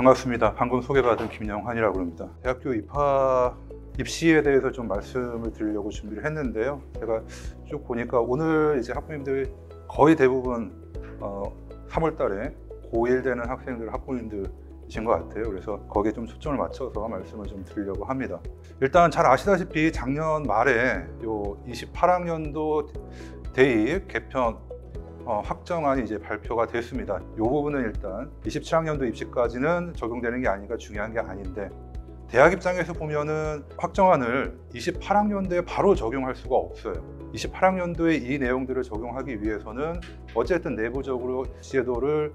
반갑습니다. 방금 소개받은 김영환이라고 합니다. 대학교 입시에 대해서 좀 말씀을 드리려고 준비를 했는데요. 제가 쭉 보니까 오늘 이제 학부모님들 거의 대부분 3월 달에 고1 되는 학생들, 학부모님들이신 것 같아요. 그래서 거기에 좀 초점을 맞춰서 말씀을 좀 드리려고 합니다. 일단 잘 아시다시피 작년 말에 요 28학년도 대입 개편 확정안이 이제 발표가 됐습니다. 이 부분은 일단 27학년도 입시까지는 적용되는 게 아니니까 중요한 게 아닌데, 대학 입장에서 보면은 확정안을 28학년도에 바로 적용할 수가 없어요. 28학년도에 이 내용들을 적용하기 위해서는 어쨌든 내부적으로 제도를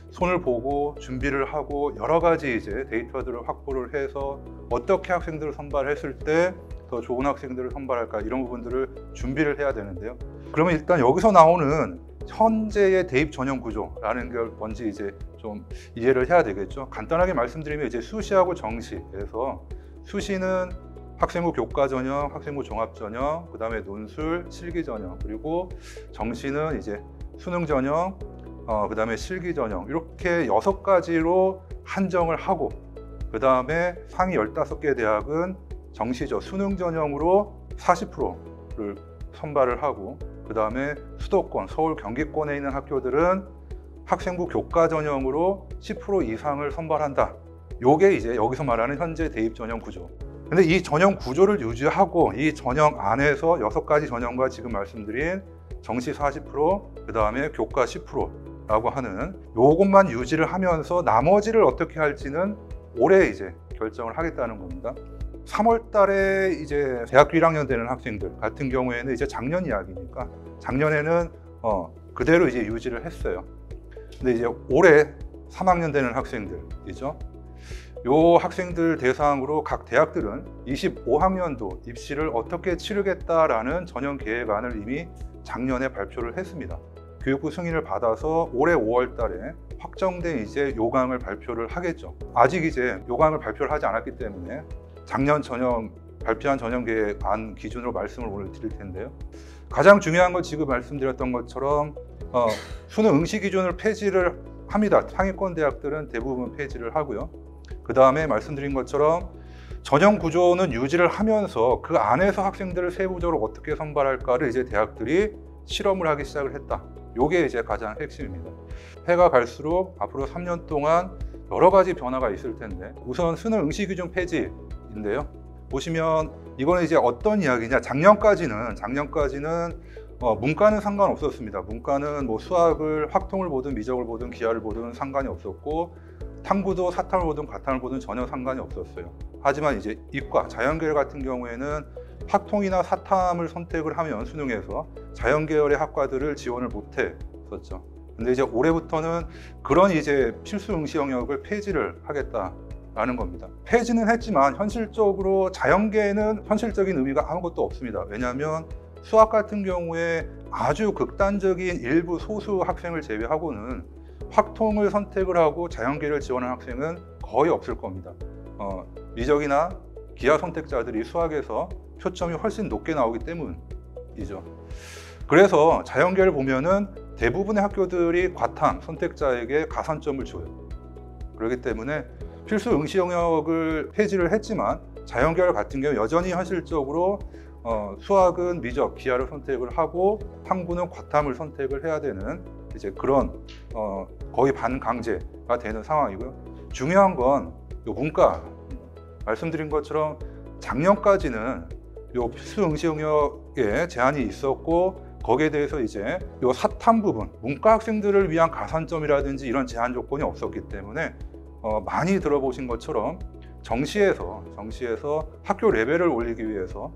손을 보고 준비를 하고 여러 가지 이제 데이터들을 확보를 해서 어떻게 학생들을 선발했을 때 더 좋은 학생들을 선발할까, 이런 부분들을 준비를 해야 되는데요. 그러면 일단 여기서 나오는 현재의 대입 전형 구조라는 걸 먼저 이제 좀 이해를 해야 되겠죠. 간단하게 말씀드리면 이제 수시하고 정시에서, 수시는 학생부 교과 전형, 학생부 종합 전형, 그 다음에 논술, 실기 전형, 그리고 정시는 이제 수능 전형, 그 다음에 실기 전형, 이렇게 6가지로 한정을 하고, 그 다음에 상위 15개 대학은 정시죠. 수능 전형으로 40%를 선발을 하고, 그 다음에 수도권, 서울, 경기권에 있는 학교들은 학생부 교과 전형으로 10% 이상을 선발한다. 요게 이제 여기서 말하는 현재 대입 전형 구조. 근데 이 전형 구조를 유지하고 이 전형 안에서 6가지 전형과 지금 말씀드린 정시 40%, 그 다음에 교과 10%라고 하는 요것만 유지를 하면서 나머지를 어떻게 할지는 올해 이제 결정을 하겠다는 겁니다. 3월 달에 이제 대학교 1학년 되는 학생들 같은 경우에는 이제 작년 이야기니까 작년에는 그대로 이제 유지를 했어요. 근데 이제 올해 3학년 되는 학생들이죠. 요 학생들 대상으로 각 대학들은 25학년도 입시를 어떻게 치르겠다라는 전형 계획안을 이미 작년에 발표를 했습니다. 교육부 승인을 받아서 올해 5월 달에 확정된 이제 요강을 발표를 하겠죠. 아직 이제 요강을 발표를 하지 않았기 때문에 작년 발표한 전형 계획안 기준으로 말씀을 오늘 드릴 텐데요. 가장 중요한 건 지금 말씀드렸던 것처럼 수능 응시 기준을 폐지를 합니다. 상위권 대학들은 대부분 폐지를 하고요. 그 다음에 말씀드린 것처럼 전형 구조는 유지를 하면서 그 안에서 학생들을 세부적으로 어떻게 선발할까를 이제 대학들이 실험을 하기 시작을 했다. 요게 이제 가장 핵심입니다. 해가 갈수록 앞으로 3년 동안 여러 가지 변화가 있을 텐데, 우선 수능 응시 기준 폐지인데요. 보시면 이거는 이제 어떤 이야기냐, 작년까지는 문과는 상관없었습니다. 문과는 뭐 수학을 확통을 보든 미적을 보든 기하를 보든 상관이 없었고, 탐구도 사탐을 보든 과탐을 보든 전혀 상관이 없었어요. 하지만 이제 이과, 자연계열 같은 경우에는 확통이나 사탐을 선택을 하면 수능에서 자연계열의 학과들을 지원을 못했었죠. 근데 이제 올해부터는 그런 이제 필수 응시 영역을 폐지를 하겠다라는 겁니다. 폐지는 했지만 현실적으로 자연계에는 현실적인 의미가 아무것도 없습니다. 왜냐하면 수학 같은 경우에 아주 극단적인 일부 소수 학생을 제외하고는 확통을 선택을 하고 자연계를 지원하는 학생은 거의 없을 겁니다. 미적이나 기하 선택자들이 수학에서 표점이 훨씬 높게 나오기 때문이죠. 그래서 자연계를 보면은 대부분의 학교들이 과탐 선택자에게 가산점을 줘요. 그렇기 때문에 필수 응시 영역을 폐지를 했지만 자연계열 같은 경우 여전히 현실적으로 수학은 미적, 기하를 선택을 하고 탐구는 과탐을 선택을 해야 되는 이제 그런 거의 반강제가 되는 상황이고요. 중요한 건 요 문과, 말씀드린 것처럼 작년까지는 요 필수 응시 영역에 제한이 있었고, 거기에 대해서 이제 요 사탐 부분, 문과 학생들을 위한 가산점이라든지 이런 제한 조건이 없었기 때문에 많이 들어보신 것처럼 정시에서 학교 레벨을 올리기 위해서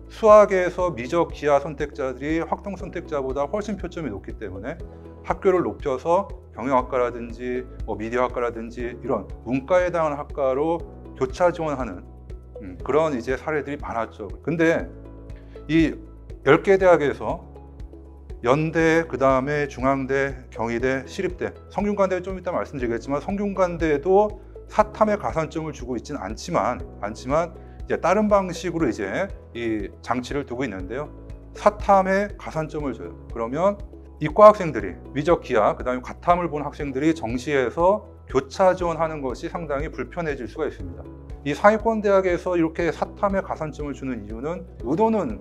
수학에서 미적, 기하 선택자들이 확통 선택자보다 훨씬 표점이 높기 때문에 학교를 높여서 경영학과라든지 미디어학과라든지 이런 문과에 해당하는 학과로 교차 지원하는 그런 이제 사례들이 많았죠. 근데 이 10개 대학에서 연대, 그 다음에 중앙대, 경희대, 시립대, 성균관대 좀 이따 말씀드리겠지만 성균관대도 사탐에 가산점을 주고 있지는 않지만 이제 다른 방식으로 이제 이 장치를 두고 있는데요. 사탐에 가산점을 줘요. 그러면 이과 학생들이 위적 기하, 그 다음에 과탐을 본 학생들이 정시에서 교차 지원하는 것이 상당히 불편해질 수가 있습니다. 이 상위권 대학에서 이렇게 사탐에 가산점을 주는 이유는 의도는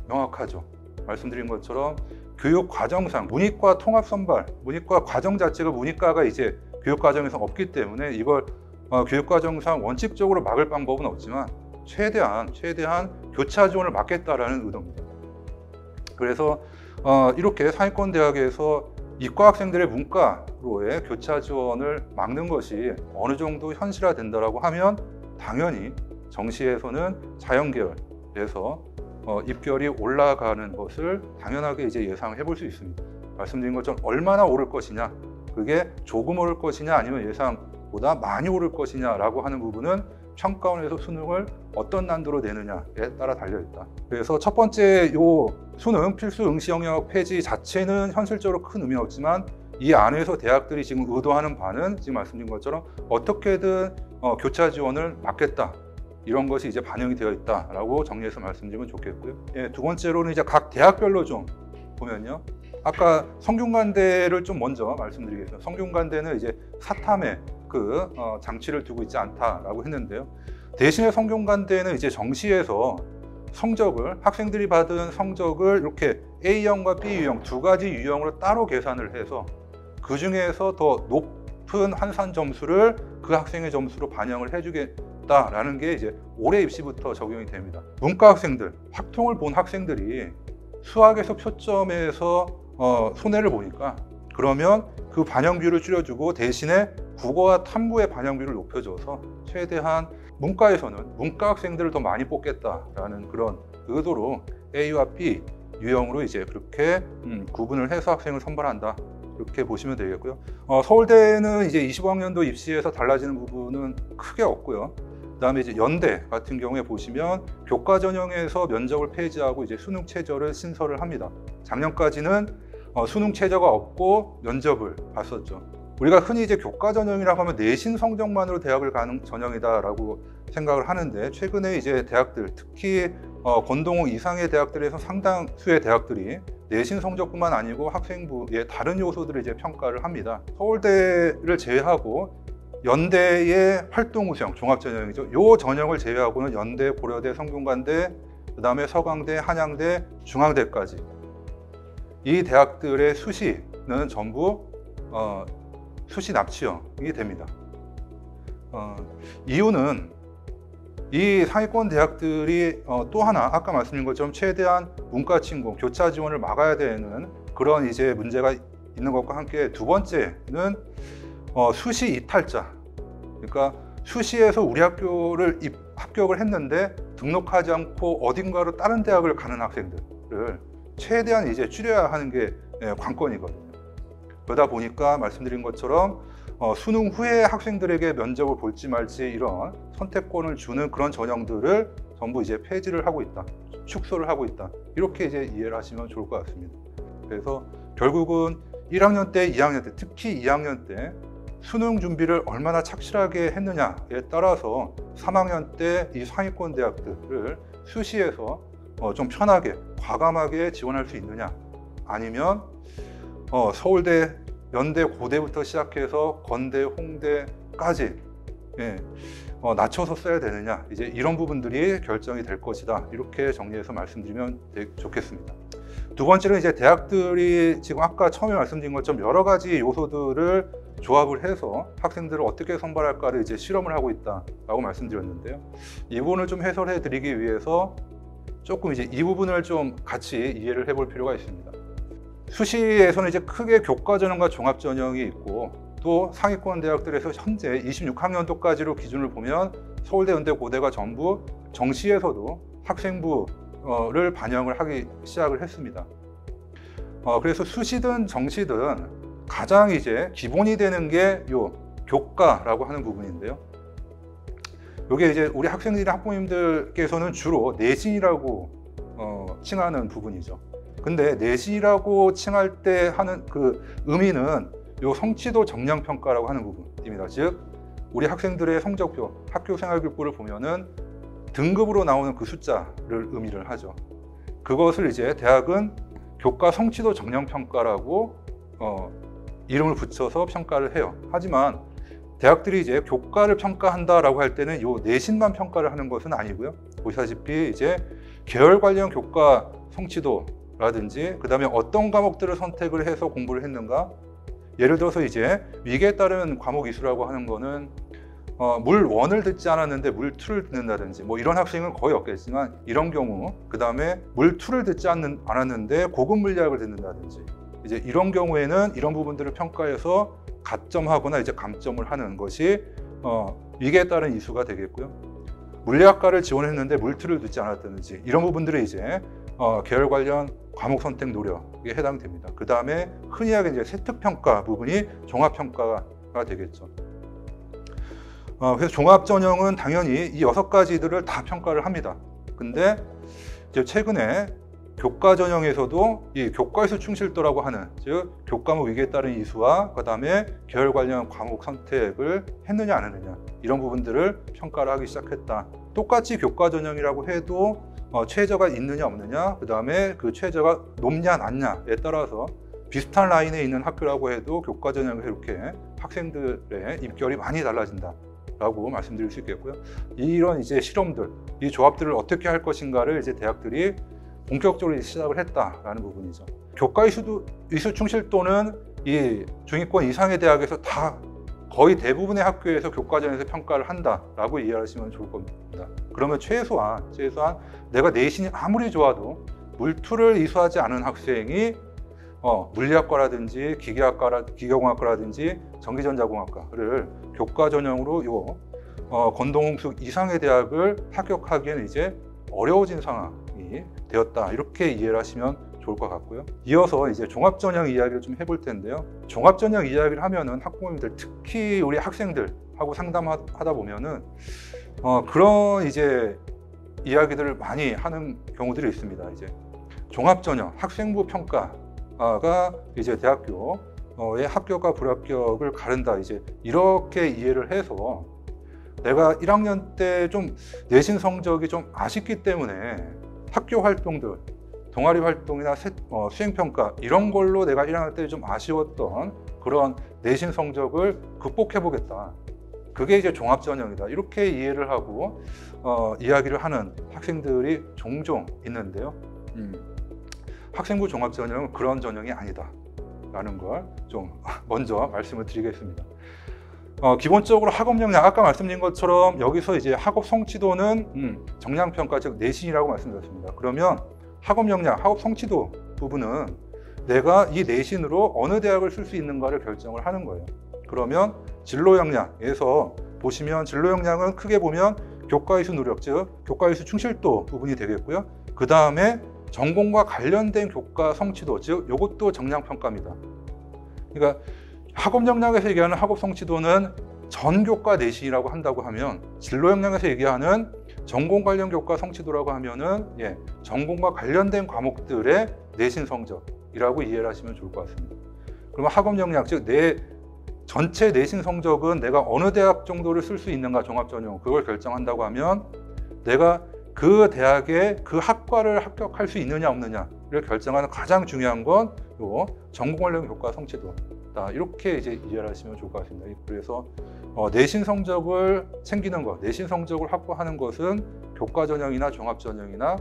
명확하죠. 말씀드린 것처럼 교육 과정상 문이과 통합 선발, 문이과 과정 자체가 문이과가 이제 교육 과정에서 없기 때문에 이걸 교육 과정상 원칙적으로 막을 방법은 없지만 최대한 교차 지원을 막겠다라는 의도입니다. 그래서 이렇게 상위권 대학에서 이과 학생들의 문과로의 교차 지원을 막는 것이 어느 정도 현실화된다라고 하면 당연히 정시에서는 자연계열에서 입결이 올라가는 것을 당연하게 이제 예상을 해볼 수 있습니다. 말씀드린 것처럼 얼마나 오를 것이냐, 그게 조금 오를 것이냐 아니면 예상보다 많이 오를 것이냐라고 하는 부분은 평가원에서 수능을 어떤 난도로 내느냐에 따라 달려있다. 그래서 첫 번째 요 수능 필수 응시 영역 폐지 자체는 현실적으로 큰 의미는 없지만 이 안에서 대학들이 지금 의도하는 바는 지금 말씀드린 것처럼 어떻게든 교차 지원을 막겠다. 이런 것이 이제 반영이 되어 있다라고 정리해서 말씀드리면 좋겠고요. 예, 두 번째로는 이제 각 대학별로 좀 보면요. 아까 성균관대를 좀 먼저 말씀드리겠습니다. 성균관대는 이제 사탐에 그 장치를 두고 있지 않다라고 했는데요. 대신에 성균관대는 이제 정시에서 성적을 학생들이 받은 성적을 이렇게 A형과 B 유형 두 가지 유형으로 따로 계산을 해서 그 중에서 더 높은 환산 점수를 그 학생의 점수로 반영을 해주겠다라는 게 이제 올해 입시부터 적용이 됩니다. 문과 학생들, 확통을 본 학생들이 수학에서 표점에서 손해를 보니까 그러면 그 반영비율을 줄여주고 대신에 국어와 탐구의 반영비율을 높여줘서 최대한 문과에서는 문과 학생들을 더 많이 뽑겠다라는 그런 의도로 A와 B 유형으로 이제 그렇게 구분을 해서 학생을 선발한다. 이렇게 보시면 되겠고요. 서울대는 이제 25학년도 입시에서 달라지는 부분은 크게 없고요. 그다음에 이제 연대 같은 경우에 보시면 교과 전형에서 면접을 폐지하고 이제 수능 최저를 신설을 합니다. 작년까지는 수능 최저가 없고 면접을 봤었죠. 우리가 흔히 이제 교과 전형이라고 하면 내신 성적만으로 대학을 가는 전형이다라고 생각을 하는데 최근에 이제 대학들 특히 권동호 이상의 대학들에서 상당수의 대학들이 내신 성적뿐만 아니고 학생부의 다른 요소들을 이제 평가를 합니다. 서울대를 제외하고 연대의 활동 우수형 종합전형이죠. 이 전형을 제외하고는 연대, 고려대, 성균관대, 그 다음에 서강대, 한양대, 중앙대까지 이 대학들의 수시는 전부 수시 납치형이 됩니다. 이유는 이 상위권 대학들이 또 하나 아까 말씀드린 것처럼 최대한 문과 침공, 교차 지원을 막아야 되는 그런 이제 문제가 있는 것과 함께 두 번째는 수시 이탈자. 그러니까 수시에서 우리 학교를 합격을 했는데 등록하지 않고 어딘가로 다른 대학을 가는 학생들을 최대한 이제 줄여야 하는 게 관건이거든요. 그러다 보니까 말씀드린 것처럼 수능 후에 학생들에게 면접을 볼지 말지 이런 선택권을 주는 그런 전형들을 전부 이제 폐지를 하고 있다, 축소를 하고 있다, 이렇게 이제 이해를 하시면 좋을 것 같습니다. 그래서 결국은 1학년 때, 2학년 때, 특히 2학년 때 수능 준비를 얼마나 착실하게 했느냐에 따라서 3학년 때 이 상위권 대학들을 수시에서 좀 편하게, 과감하게 지원할 수 있느냐, 아니면 서울대, 연대, 고대부터 시작해서 건대, 홍대까지 낮춰서 써야 되느냐, 이제 이런 부분들이 결정이 될 것이다. 이렇게 정리해서 말씀드리면 좋겠습니다. 두 번째는 이제 대학들이 지금 아까 처음에 말씀드린 것처럼 여러 가지 요소들을 조합을 해서 학생들을 어떻게 선발할까를 이제 실험을 하고 있다라고 말씀드렸는데요. 이 부분을 좀 해설해 드리기 위해서 조금 이제 이 부분을 좀 같이 이해를 해볼 필요가 있습니다. 수시에서는 이제 크게 교과 전형과 종합 전형이 있고 또 상위권 대학들에서 현재 26학년도까지로 기준을 보면 서울대, 연대, 고대가 전부 정시에서도 학생부를 반영을 하기 시작을 했습니다. 그래서 수시든 정시든 가장 이제 기본이 되는 게 요 교과라고 하는 부분인데요. 이게 이제 우리 학생들이나 학부모님들께서는 주로 내신이라고 칭하는 부분이죠. 근데 내신이라고 칭할 때 하는 그 의미는 요 성취도 정량 평가라고 하는 부분입니다. 즉 우리 학생들의 성적표, 학교 생활교육부를 보면은 등급으로 나오는 그 숫자를 의미를 하죠. 그것을 이제 대학은 교과 성취도 정량 평가라고 이름을 붙여서 평가를 해요. 하지만 대학들이 이제 교과를 평가한다라고 할 때는 요 내신만 평가를 하는 것은 아니고요. 보시다시피 이제 계열 관련 교과 성취도라든지 그 다음에 어떤 과목들을 선택을 해서 공부를 했는가. 예를 들어서 이제 위계에 따른 과목 이수라고 하는 거는 물 1을 듣지 않았는데 물 2를 듣는다든지 뭐 이런 학생은 거의 없겠지만 이런 경우, 그 다음에 물 2를 듣지 않았는데 고급 물리학을 듣는다든지 이제 이런 경우에는 이런 부분들을 평가해서 가점하거나 이제 감점을 하는 것이 위계에 따른 이수가 되겠고요. 물리학과를 지원했는데 물 2를 듣지 않았다든지 이런 부분들이 이제 계열 관련 과목 선택 노력에 해당됩니다. 그 다음에 흔히 하게 이제 세특평가 부분이 종합평가가 되겠죠. 그래서 종합전형은 당연히 이 6가지들을 다 평가를 합니다. 근데 이제 최근에 교과전형에서도 이 교과이수 충실도라고 하는, 즉 교과목 위계에 따른 이수와 그 다음에 계열 관련 과목 선택을 했느냐 안 했느냐 이런 부분들을 평가를 하기 시작했다. 똑같이 교과전형이라고 해도 최저가 있느냐 없느냐, 그 다음에 그 최저가 높냐 낮냐에 따라서 비슷한 라인에 있는 학교라고 해도 교과전형에서 이렇게 학생들의 입결이 많이 달라진다 라고 말씀드릴 수 있겠고요. 이런 이제 실험들, 이 조합들을 어떻게 할 것인가를 이제 대학들이 본격적으로 시작을 했다라는 부분이죠. 교과 이수 충실도는 이 중위권 이상의 대학에서 다 거의 대부분의 학교에서 교과전에서 평가를 한다라고 이해하시면 좋을 겁니다. 그러면 최소한 내가 내신이 아무리 좋아도 물2를 이수하지 않은 학생이 물리학과라든지 기계공학과라든지 전기전자공학과를 교과전형으로 요 건동홍숙 이상의 대학을 합격하기에는 이제 어려워진 상황이 되었다, 이렇게 이해를 하시면 좋을 것 같고요. 이어서 이제 종합전형 이야기를 좀 해볼 텐데요. 종합전형 이야기를 하면은 학부모님들, 특히 우리 학생들하고 상담하다 보면은 그런 이제 이야기들을 많이 하는 경우들이 있습니다. 이제 종합전형 학생부 평가가 이제 대학교의 합격과 불합격을 가른다, 이제 이렇게 이해를 해서 내가 1학년 때 좀 내신 성적이 좀 아쉽기 때문에 학교 활동들, 동아리 활동이나 수행평가 이런 걸로 내가 1학년 때 좀 아쉬웠던 그런 내신 성적을 극복해 보겠다, 그게 이제 종합전형이다, 이렇게 이해를 하고 이야기를 하는 학생들이 종종 있는데요. 학생부 종합전형은 그런 전형이 아니다 라는 걸 좀 먼저 말씀을 드리겠습니다. 기본적으로 학업 역량, 아까 말씀드린 것처럼 여기서 이제 학업 성취도는 정량평가, 즉 내신이라고 말씀드렸습니다. 그러면 학업 역량, 학업 성취도 부분은 내가 이 내신으로 어느 대학을 쓸 수 있는가를 결정을 하는 거예요. 그러면 진로 역량에서 보시면 진로 역량은 크게 보면 교과이수 노력, 즉 교과이수 충실도 부분이 되겠고요. 그 다음에 전공과 관련된 교과 성취도, 즉 이것도 정량평가입니다. 그러니까 학업 역량에서 얘기하는 학업 성취도는 전 교과 내신이라고 한다고 하면, 진로 역량에서 얘기하는 전공 관련 교과 성취도라고 하면은 전공과 관련된 과목들의 내신 성적이라고 이해를 하시면 좋을 것 같습니다. 그러면 학업 역량, 즉 내 전체 내신 성적은 내가 어느 대학 정도를 쓸 수 있는가, 종합전형 그걸 결정한다고 하면 내가 그 대학의 그 학과를 합격할 수 있느냐 없느냐를 결정하는 가장 중요한 건 요 전공 관련 교과 성취도다, 이렇게 이제 이해를 하시면 좋을 것 같습니다. 그래서 내신 성적을 챙기는 것, 내신 성적을 확보하는 것은 교과전형이나 종합전형이나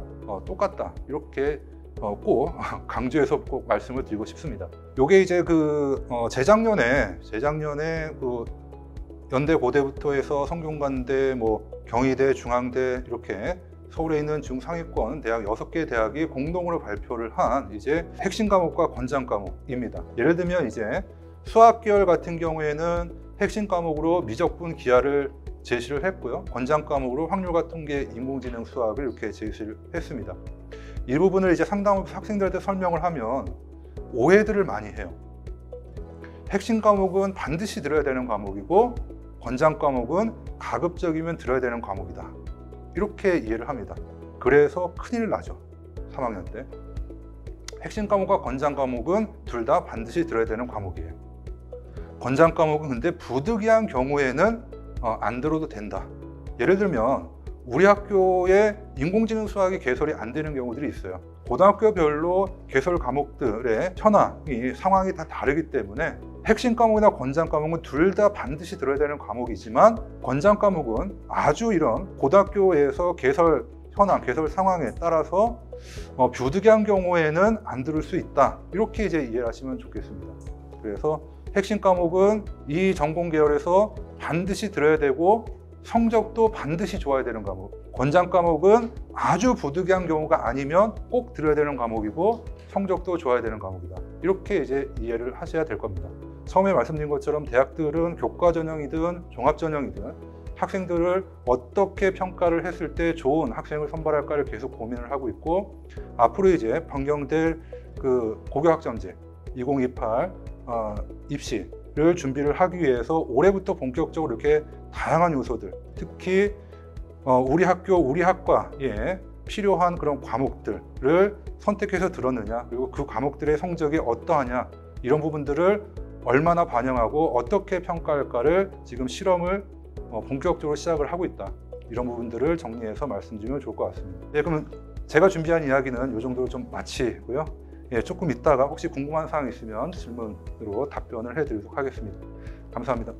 똑같다, 이렇게 꼭 강조해서 꼭 말씀을 드리고 싶습니다. 요게 이제 재작년에 그 연대 고대부터 해서 성균관대, 경희대, 중앙대 이렇게 서울에 있는 중상위권 대학 6개 대학이 공동으로 발표를 한 이제 핵심 과목과 권장 과목입니다. 예를 들면 이제 수학 계열 같은 경우에는 핵심 과목으로 미적분 기하를 제시를 했고요. 권장 과목으로 확률과 통계, 인공지능, 수학을 이렇게 제시를 했습니다. 이 부분을 이제 상담하면서 학생들한테 설명을 하면 오해들을 많이 해요. 핵심 과목은 반드시 들어야 되는 과목이고 권장 과목은 가급적이면 들어야 되는 과목이다. 이렇게 이해를 합니다. 그래서 큰일 나죠. 3학년 때. 핵심 과목과 권장 과목은 둘 다 반드시 들어야 되는 과목이에요. 권장 과목은 근데 부득이한 경우에는 안 들어도 된다. 예를 들면 우리 학교에 인공지능 수학이 개설이 안 되는 경우들이 있어요. 고등학교별로 개설 과목들의 현황이 상황이 다 다르기 때문에 핵심 과목이나 권장 과목은 둘 다 반드시 들어야 되는 과목이지만 권장 과목은 아주 이런 고등학교에서 개설 현황, 개설 상황에 따라서 부득이한 경우에는 안 들을 수 있다. 이렇게 이제 이해하시면 좋겠습니다. 그래서 핵심 과목은 이 전공 계열에서 반드시 들어야 되고 성적도 반드시 좋아야 되는 과목. 권장 과목은 아주 부득이한 경우가 아니면 꼭 들어야 되는 과목이고 성적도 좋아야 되는 과목이다. 이렇게 이제 이해를 하셔야 될 겁니다. 처음에 말씀드린 것처럼 대학들은 교과 전형이든 종합 전형이든 학생들을 어떻게 평가를 했을 때 좋은 학생을 선발할까를 계속 고민을 하고 있고 앞으로 이제 변경될 그 고교학점제 2028 입시를 준비를 하기 위해서 올해부터 본격적으로 이렇게 다양한 요소들, 특히 우리 학교, 우리 학과에 필요한 그런 과목들을 선택해서 들었느냐, 그리고 그 과목들의 성적이 어떠하냐, 이런 부분들을 얼마나 반영하고 어떻게 평가할까를 지금 실험을 본격적으로 시작을 하고 있다. 이런 부분들을 정리해서 말씀드리면 좋을 것 같습니다. 네, 그러면 제가 준비한 이야기는 이 정도로 좀 마치고요. 예, 조금 있다가 혹시 궁금한 사항 있으면 질문으로 답변을 해드리도록 하겠습니다. 감사합니다.